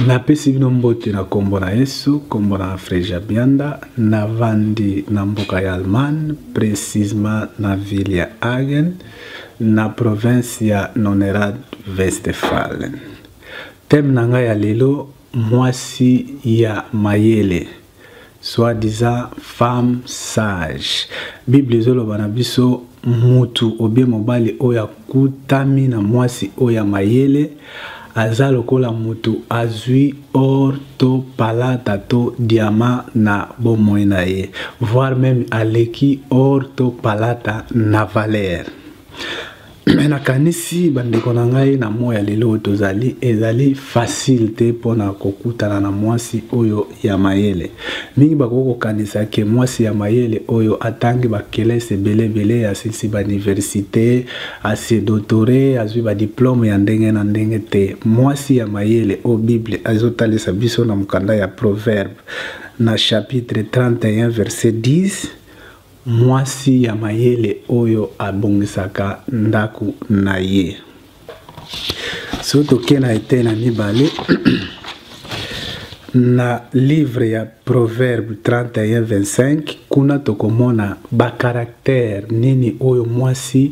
Napesi bino mbote na kombo na Yesu, kombo na Freja Bianda, na vandi na mboka ya Allemagne, précisément na ville ya Hagen, na province ya Nord-Westfalen. Thème na ngai ya lelo, mwasi ya mayele, soi-disant femme sage. Bible zoloba na biso mutu obie mobali oya kutami na mwasi oya mayele, aza lokola mutu azui or to palata to diamant na bomoi na ye, voire même aleki or to palata na valeur. Na kanisi bandeko na ngai na moya lelo tozali ezali facilité pona kokutana na mwasi oyo ya mayele. Mingi bakoko kanisa ke mwasi ya mayele oyo atangi ba kelese belebele ya sisi ba université, asi doctoré, azui ba diplôme ya ndenge na ndenge te. Mwasi ya mayele o Bible azotalisa biso na mukanda ya Proverbe na chapitre 31 verset 10. Mwasi ya mayele oyo abongisaka ndaku na ye. So toke na ete na mibale na livre ya Proverbe 31-25 kuna tokomona ba caractère nini oyo mwasi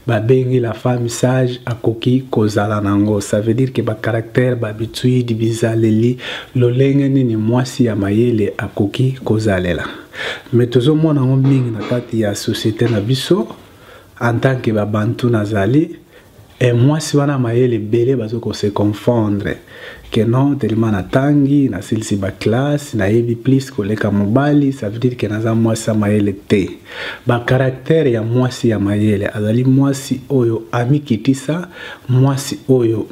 babengi la femme sage akoki kozala nango. Ça veut dire que ba caractère ba habitude bizaleli lolenge nini mwasi ya mayele akoki kozalela. Mais tozo mona mingi na kati ya société na biso en tant que ba bantu nazali et mwasi wana mayele bele bazoko se confondre que non tellement na tangi na silsi ba classe na yebi plus koleka mobali. Ça veut dire que naza mwasi ya mayele te. Ba caractère ya mwasi ya mayele azali mwasi oyo amikitisa, mwasi oyo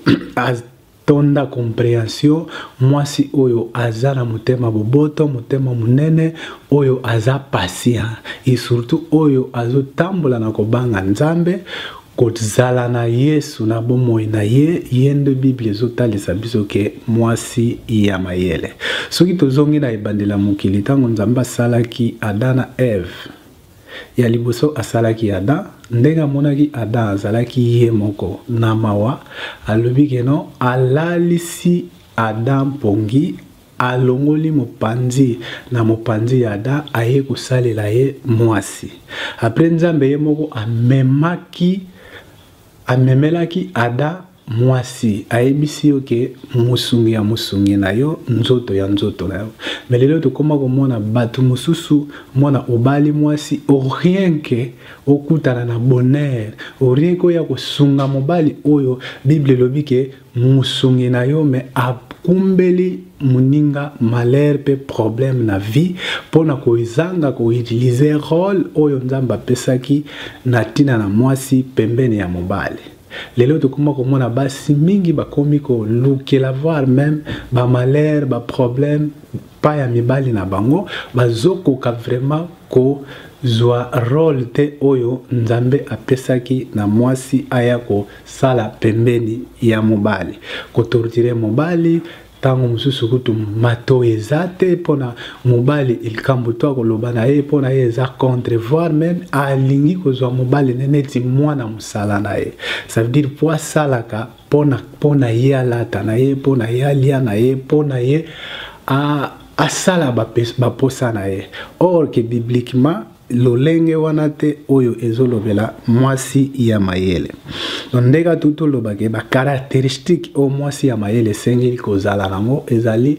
tonda compréhension, mwasi oyo azana mutema boboto, mutema munene, oyo aza patient, et surtout oyo azo tambola na kobanga nzambe, kozala na Yesu na bomoi na ye, yende Bible ezotalisa biso ke mwasi ya mayele. Soki tozongi na ebandela mokili tango nzambe asalaki Adam na Eve, ya liboso asalaki Adam, ndenga monaki Adam azalaki ye moko na mawa, alobi keno alalisi Adam pongi, alongoli mopanzi na mopanzi ya Adam aye kosalela ye mwasi. Après nzambe ye moko amemelaki Adam mwasi, ayebisi yo ke musungi ya musungi na yo, nzoto ya nzoto na yo. Mais lelo tokoma komona batu mususu mona obali mwasi o rien que okutana na bonheur, o rien que ya kosunga mobali oyo Bible lobi ke musungi na yo, mais akumbeli muninga malheur pe problème na vie pona ko izanga ko utiliser rôle oyo nzamba pesaki na tina na mwasi pembeni ya mobali. Lelo tokoma komona basi mingi bakomi ko lukela voir même ba malheur ba problème pa ya mibali na bango, bazoko ka vraiment ko zwa rôle te oyo nzambe apesaki na mwasi aya ko sala pembeni ya mobali, ko torturer mobali tango mususu kutu mato ezate pona mobali ilikambo to koloba na ye pona ye eza contre, voire même alingi kozwa mobali neneti mwana musala na ye. Ça veut dire po salaka pona ye alata na ye, pona ye alia na ye, pona ye asala baposa na ye. Or que bibliquement lolenge wana te oyo ezolobela mwasi ya mayele. Ndeka tutu lobake ba caractéristique o mwasi ya mayele sengeli kozala nango ezali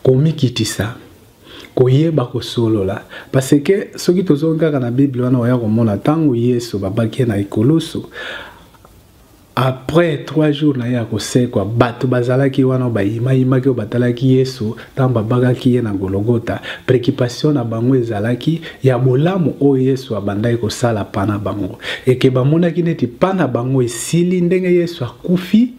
komikitisa, koyeba kosolola. Parce que soki tozonga na Bible wana oya komona tango Yesu babaki na ikoloso, après 3 jours na ya kosekwa bato bazalaki wana bayima ke batalaki Yesu tamba bagaki ye na Golgotha, préoccupation na bango ezalaki ya bolamu o Yesu abandaki kosala pana bango, eke bamonaki neti pana bango esili ndenge Yesu akufi,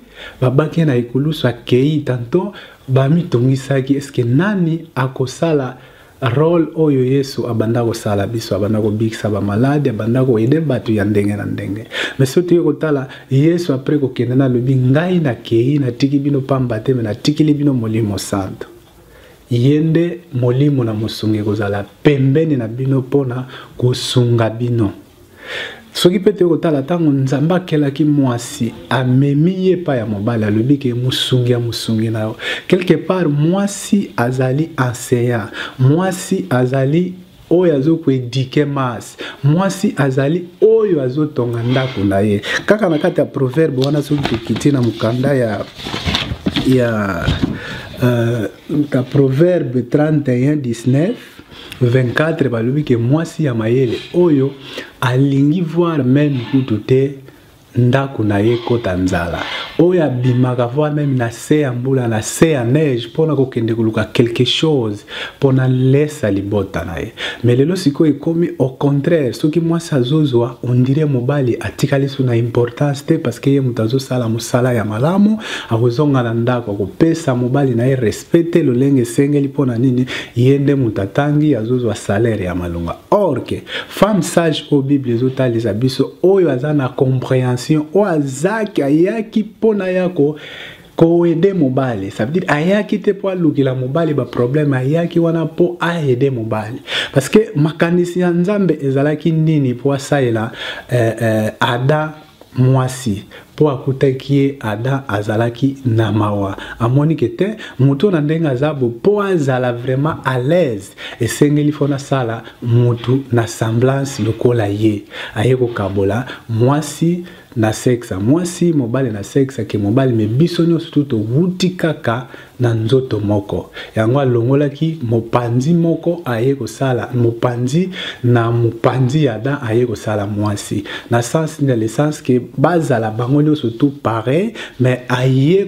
babaki na ikulusu akei tanto bamitongisaki eske nani akosala rôle oyo Yesu abandako sala biso, abandako bikisa ba malade, abandako ede batu ya ndenge na ndenge. Mais soki yokotala Yesu après ko kende na lobi ngai na kei na tiki bino pamba te, na tikili bino molimo santo. Yende molimo na musungi kozala pembeni na bino pona kosunga bino. soki pete kotala tango nzambe akelaki mwasi amemi ye pa ya mobali alobi ke musungi na yo quelque part mwasi azali enseignant mwasi azali oyo azokoedike masi mwasi azali oyo azotonga ndako na ye kaka na kati ya proverbe wana soki tokiti na mokanda ta proverbe 31:19 24 balobi ke mwasi ya mayele oyo alingi voir même kutu te ndako na ye kota nzala oyo abimaka voir même na se ya mbula na se ya neige pona kokende koluka quelque chose pona lesa libota na ye mais lelo sikoyo ekomi au contraire soki mwasi azozwa on dirait mobali atikali so na importance te parce que ye moto azosala mosala ya malamu akozonga na ndako akopesa mobali na ye respecte lolenge esengeli mpona nini ye nde moto atangi azozwa salaire ya malonga or ke femme sage oyo bible ezotalisa biso oyo aza na compréhension oyo azaki ayaki mpona yako koede mobali ça veut dire ayaki te po alukila mobali ba problème ayaki wana po aede mobali parce que makanisi ya nzambe ezalaki nini po asalela ada mwasi po akutaki ye ada azalaki na mawa amoni ke te mutu na ndenge azabo po azala vraiment à l'aise esengeli fona sala mutu na semblance lokola ye aye kokabola mwasi na sexe mwasi mobali na sexe ke mobali me biso nyonso tuto wuti kaka na nzoto moko yango alongolaki mopanzi moko aye kosala mopanzi na mopanzi ya da aye kosala mwasi na sens na le sens ke bazala bango nyonso tout pareil mais aye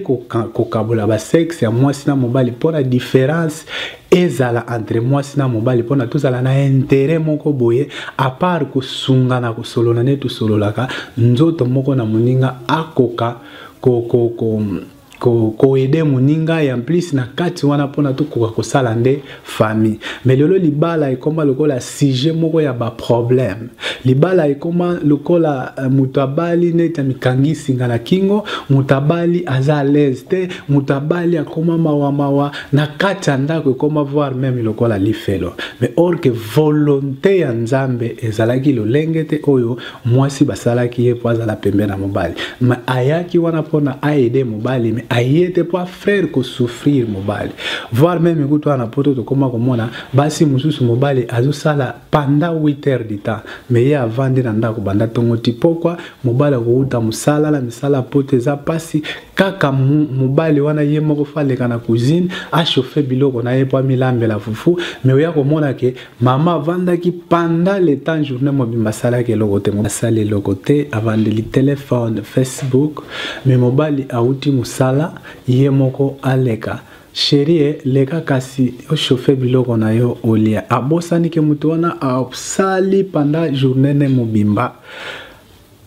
kokabola ba sexe ya mwasi na mobali pour la différence ezala entre mwasi na mobali pona tozala na intérêt moko boye à part kosunga na kosolola ne tosololaka nzoto moko na moninga akoka ko aider moninga et en plus na kati wana pona tokoka kosala nde famille mais lelo libala ekoma lokola sujet moko ya ba problème libala ekoma lokola mutabali neta mikangi na kingo mutabali aza à l'aise te mutabali akoma mawa na kati ndako ekoma voir même lokola lifelo mais or que volonté ya nzambe ezalaki lolenge te oyo mwasi basalaki ye po azala pembe na mobali mais ayaki wana pona aider mobali mais ayete pas frère ko souffrir mobali voir même que toi na poto to koma komona basi mususu mobali azosala pendant 8 heures du temps mais ya avant de nda ko banda tongo tipokwa mobali ko uta musala la misala poto za pasi kaka mobali wana ye moko fale kana cuisine a chauffer biloko na ye pa milambe la fufu mais oya komona ke mama vandaki pendant le temps journée mobimba sala ke lokote mo sala lokote avant de le téléphone Facebook mais mobali auti musala ye moko aleka chérie leka kasi o chauffer biloko na yo olia abosani ke mutu wana absali pendant journée ne mobimba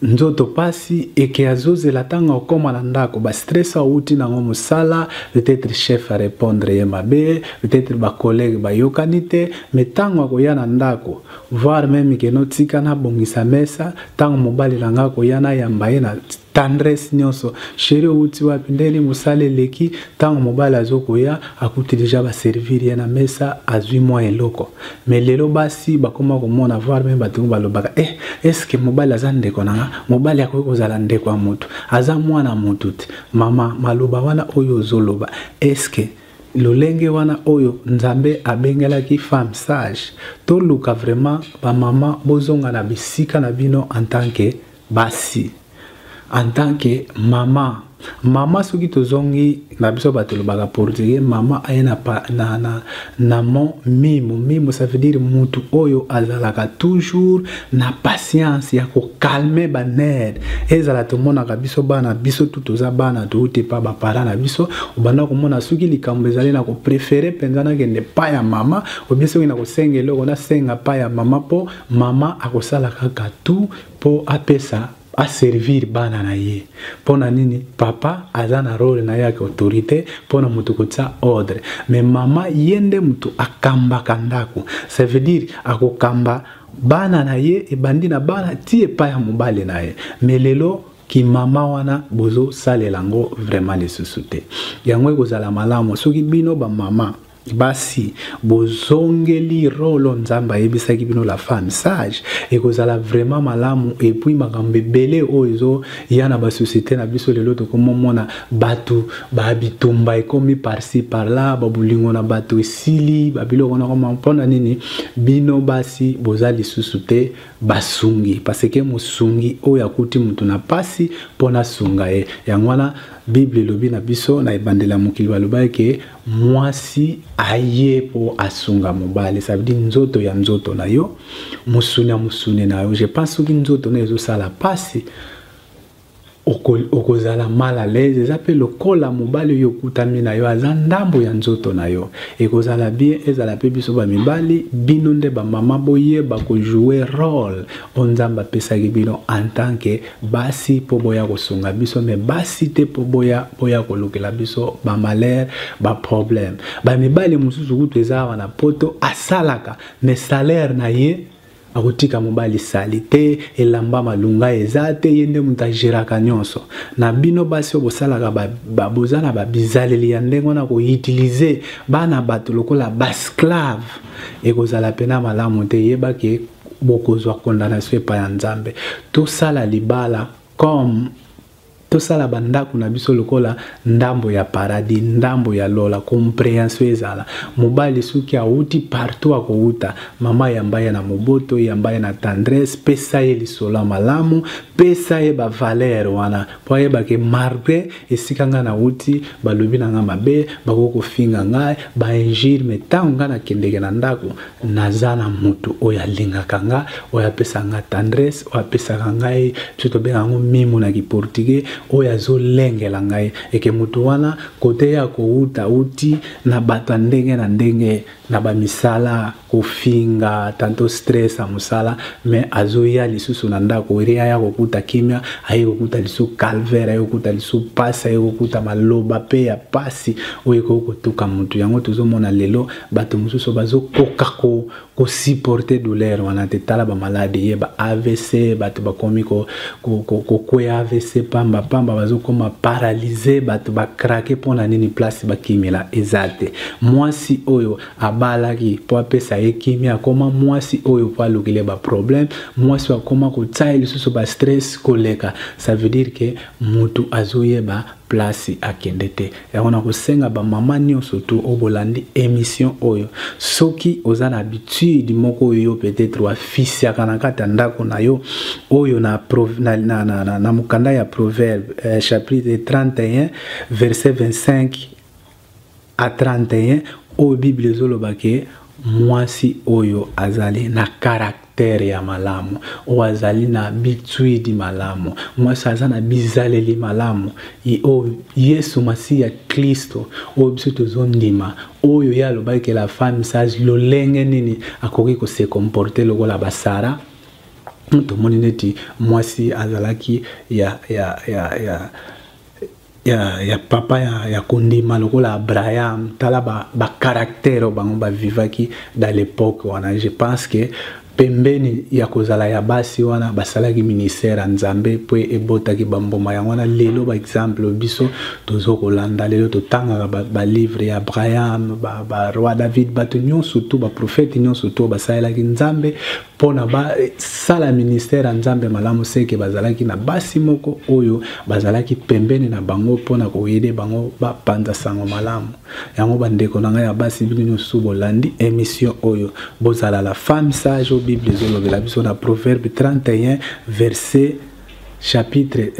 nzoto pasi eke azozela tanga okoma na ndako ba stress auti na ngomo sala peut-être chef a répondre ye mabe peut-être ba collègue ba yokanite mais tanga ko yana ndako voir même que notika na bongisa mesa tanga mobali langa ko yana yamba na tendresse nyonso chérie uti wapi ndeni musale leki tanga mobali azokoya akuti déjà ba servir ya na mesa azui moi eloko mais lelo basi bakoma komona voir même batungu balobaka est-ce que mobali azande konanga mobali akoki kozala ndeko ya mutu aza mwana mutu te mama maloba wana oyo zoloba est-ce que lolenge wana oyo nzambe abengelaki femme sage toluka vraiment ba mama bozonga na bisika na bino en tant que basi en tant que maman soki tozongi na biso batolobaka portugais maman ayena pa na mon mimo ça veut dire mutu oyo azalaka toujours na patience ya ko calmer ba nerf ezala tomona ka biso bana biso tutoza bana tuute pa ba parents na biso obanda komona soki likambo ezali na ko préférer pendana ke ne pa ya mama ou bien soki na ko sengelo ona senga pa ya mama po mama akosala kaka tout po apesa a servir bana na ye pona nini papa azana role na yake autorité pona mutu kotsa ordre mais mama yende mutu akamba kandako ça veut dire akokamba bana na ye e bandi na bana tie pa ya mobali na ye mais lelo ki mama wana bozo sale lango vraiment les susute yango ekozala malamu soki bino ba mama basi bozongeli rolo nzamba yebisaki bino la femme sage ekozala vraiment malamu et puis makambe belé ozo yana ba société na biso lelo to komona batu ba bitumba ekomi par-ci par-là babulingo na batu esili babiloko na koma mpona nini bino basi bozali susute basungi parce que musungi oyo akuti mutu na pasi pona sunga e yangwana Bible lobi na biso na ebandela mokili baloba ke mwasi aye po asunga mobali ça veut dire nzoto ya nzoto na yo musune na yo je pense que nzoto na ezo sala pasi okozala mal à l'aise ezapé lokola mobali yo kutami na yo aza ndambo ya nzoto na yo ekozala bien ezala pe biso ba mibali bino nde ba mama boyeba ko jouer rôle onzamba pesaki bino en tant que basi po boya kosunga biso mais basi te po boya kolukela biso ba malheur ba problème ba mibali mususu kutu ezala na poto asalaka mais salaire na ye akotika mobali salite elamba malunga ezate yende mutajiraka nyonso na bino basi obosalaka bozana babizaleli ya ndenge na ko utiliser bana bato lokola basclave ekozala pena malamu te yeba ke bokozwa condamnation pa ya Nzambe to sala libala comme to sala bandako na biso lokola ndambo ya paradis ndambo ya lola compréhension ezala mobali suki auti partout akouta mama yambaya na moboto yambaya na tendresse pesa ye lisola malamu pesa ye ba valeur wana po yeba ke marbre esikanga na uti balobi na nga mabe bakoko finga ngai ba injire metanga na kendeke na ndako nazana mutu oya lingaka nga oya pesa nga tendresse oya pesa ngai tuto benga ngo mimo na ki portugais oya zo lengela ngai eke mutu wana kote ya kouta uti na bato ndenge na ndenge na ba misala kofinga tanto stress a musala mais azo ya lisusu na ndako ria ya kokuta kimia ayi kokuta lisu calvaire ayi kokuta lisu pasi ayi kokuta maloba pe ya pasi oyo kotuka mutu yango tozomona lelo bato mususu bazo koka ko supporter douleur wana te tala ba maladie ye ba AVC bato bakomi ko kwe AVC pamba bazo koma paralysé bato ba craquer pona nini place bakimela ezate mwasi oyo abalaki po apesa ekimia koma mwasi oyo po alukile ba problème mwasi akoma ko tsaye lisusu ba stress koleka ça veut dire que mutu azoyeba place akendete yona kosenga ba mama nyonso to obolandi émission oyo soki ozana habitude moko oyo peut-être wa fils ya kanakata ndako na yo oyo na mukanda ya proverbe chapitre 31 verset 25 à 31 au Bible zolobake mwasi oyo azali na caractère ya malamu o azali na habitude malamu mwasi azana bizaleli malamu o Yesu Masiya Kristo o biso tozondima oyo ya lobake la femme sage lolenge nini akoki ko se comporter lokola basara to moni neti mwasi azalaki ya papa ya kondima lokola Abraham tala ba caractère bango ba vivaki dans l'époque wana je pense que pembeni ya kozala ya basi wana basalaki ministère Nzambe po ebotaki bamboma yango wana lelo ba exemple biso tozo kolanda lelo totanga ba livre ya Abraham ba roi David bato nyonso to ba prophète nyonso to basalaki Nzambe pona ba sala ministère Nzambe malamu seke bazalaki na basi moko oyo bazalaki pembeni na bango pona ko yede bango ba panza sango malamu yango bandeko nanga ya basi bino nyonso bolandi émission oyo bozala la femme sage Bible zolobela biso na proverbe 31 verset chapitre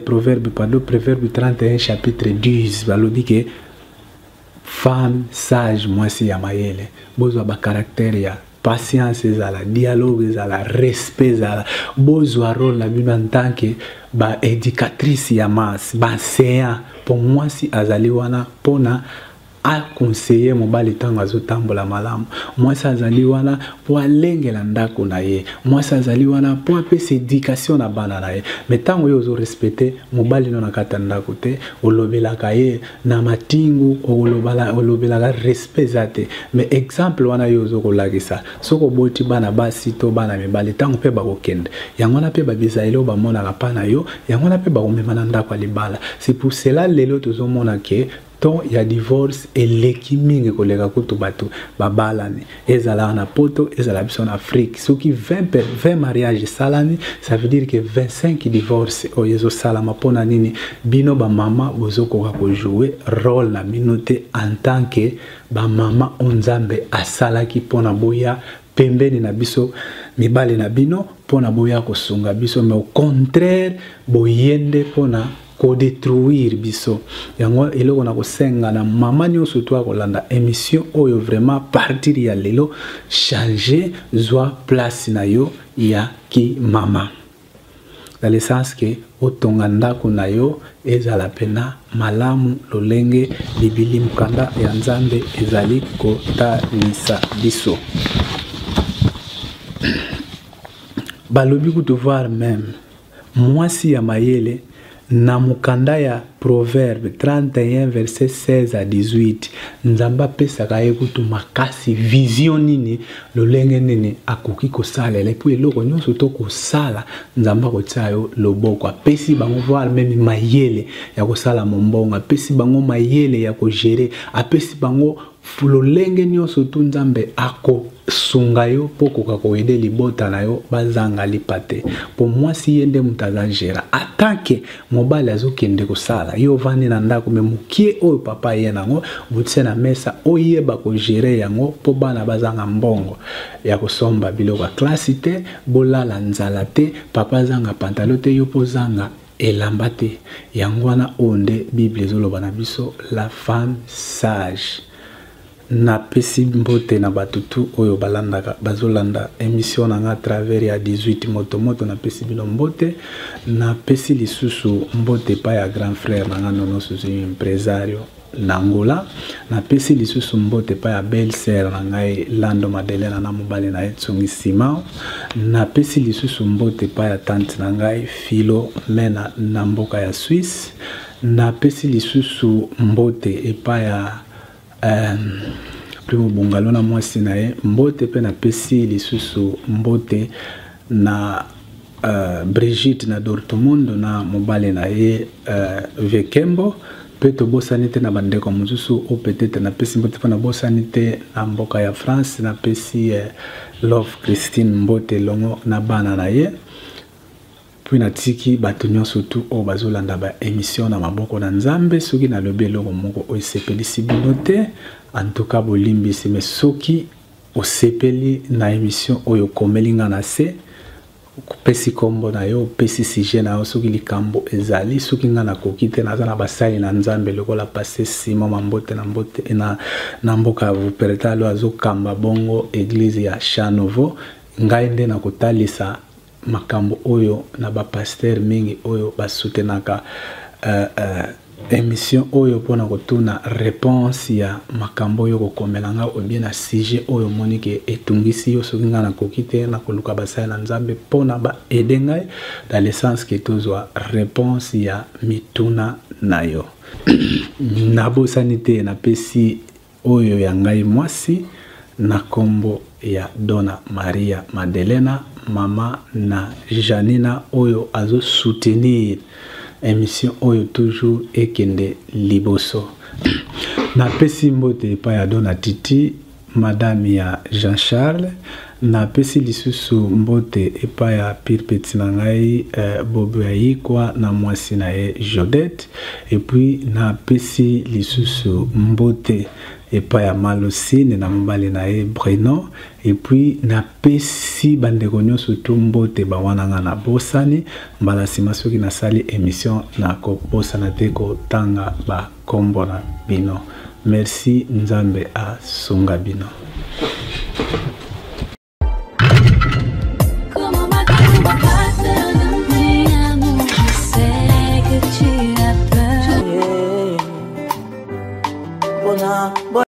proverbe 31 chapitre 10 balobi ke femme sage mwasi ya mayele bozwa ba caractère ya patience ezala dialogue ezala respect ezala bozwa rôle na bino en tant que ba éducatrice ya mas ba enseignant pour mwasi azali wana pona a conseiller mobali tango azotambola malamu mwasi azali wana po alengela ndako na ye mwasi azali wana po apesa éducation na bana na ye mais tango yo ozo respecter mobali no na kata ndako te olobelaka ye na matingu olobelaka respect zate mais exemple wana yo ozo kolakisa soko boti bana basi to bana mibali tango pe bakokende yango na pe babizailo bamona ka pana yo yango na pe bakomema na ndako libala c'est pour cela lelo tozomona ke ton ya divorce eleki mingi koleka kutu bato babalani ezala na poto ezala biso en Afrique soki 20 mariages salami ça veut dire que 25 divorces oyezo salama pona nini bino ba mama bozokoka ko jouer rôle na minote en tant que ba mama onzambe asalaki pona boya pembeni na biso mibale na bino pona boya kosunga biso mais au contraire boyende pona ko détruire biso yango eloko na kosenga na mama nyonso to akolanda émission oyo vraiment partir ya lelo changer zwa place na yo ya ki mama dans le sens que otonga ndako na yo ezala pena malamu lolenge libili mukanda ya nzambe ezali kotalisa biso balobi kutu voir même mwasi ya mayele na mukanda ya Proverbe 31 verset 16 à 18 nzamba pesaka ye kutu makasi vision nini lolenge nini akoki kosala lepo eloko nyonso to kosala nzamba kotia yo loboko apesi bango voir même mayele ya kosala mombongo apesi bango mayele ya kogere apesi bango lolenge nyonso tu nzambe ako sunga yo poko kakoede libota na yo bazanga lipate po mwasi yende mutazangera atanke mobali azokende kosala yo vandi na ndako me mukie oyo papa ye nango butse na mesa oyeba ko gérer yango po bana bazanga mbongo ya kosomba biloko klasi te bolala nzala te papa zanga pantalon te yo pozanga elamba te yango wana onde bible ezoloba na biso la femme sage na pesi mbote na batutu oyo balandaka bazolanda émission na nga travers ya 18 moto na pesi bino mbote na pesi lisusu mbote pa ya grand frère na nga nono susu impresario na Angola na pesi lisusu mbote pa ya belle sœur na ngai Lando Madelena na mobale na Etsongi Simao na pesi lisusu mbote pa ya tante na ngai Philo Mena na mboka ya Suisse na pesi lisusu mbote epa ya primo bungalo na mwasi na ye mbote pe na pesi lisusu mbote na Brigitte na Dortmund na mobale na ye Vekembo pe to bosanite na bandeko mususu o peut-être na pesi mbote pa na bosanite na mboka ya France na pesi Love Christine mbote longo na bana na ye puis na tiki bato nyonso tu o bazolanda ba émission na maboko na nzambe soki na lobi eloko moko o sepelisi bino te en tout cas bolimbisi mais soki o sepeli na émission oyo komelinga na se pesi kombo na yo pesi sujet na yo soki likambo ezali soki nga na kokite naza na basali na nzambe lokola passé Simon Mambote na mbote na mboka Vupertalo azokamba bongo église ya Chanovo ngai nde na kotalisa makambo oyo na ba pasteur mingi oyo basutenaka émission oyo pona kotuna réponse ya makambo oyo kokomelanga ou bien na sujet oyo monike etungisi yo soki nga na kokite na koluka basaya na nzambe pona ba edengai dans le sens que tozwa réponse ya mituna na yo na bosanite na pesi oyo ya ngai mwasi na kombo ya Dona Maria Madelena mama na Janina oyo azo soutenir émission oyo toujours ekende liboso na pesi mbote pa ya Dona Titi madame ya Jean Charles na pesi lisusu mbote epa ya Pirpeti na ngai Bobo Yaikwa na mwasi na ye Jodette et puis na pesi lisusu mbote epa ya Malosine na mobali na ye Breno et puis na pesi bandeko nyonso tu mbote bawana nga na bosani mbala sima soki na sali émission na ko bosana te ko tanga ba kombo na bino merci nzambe a sunga bino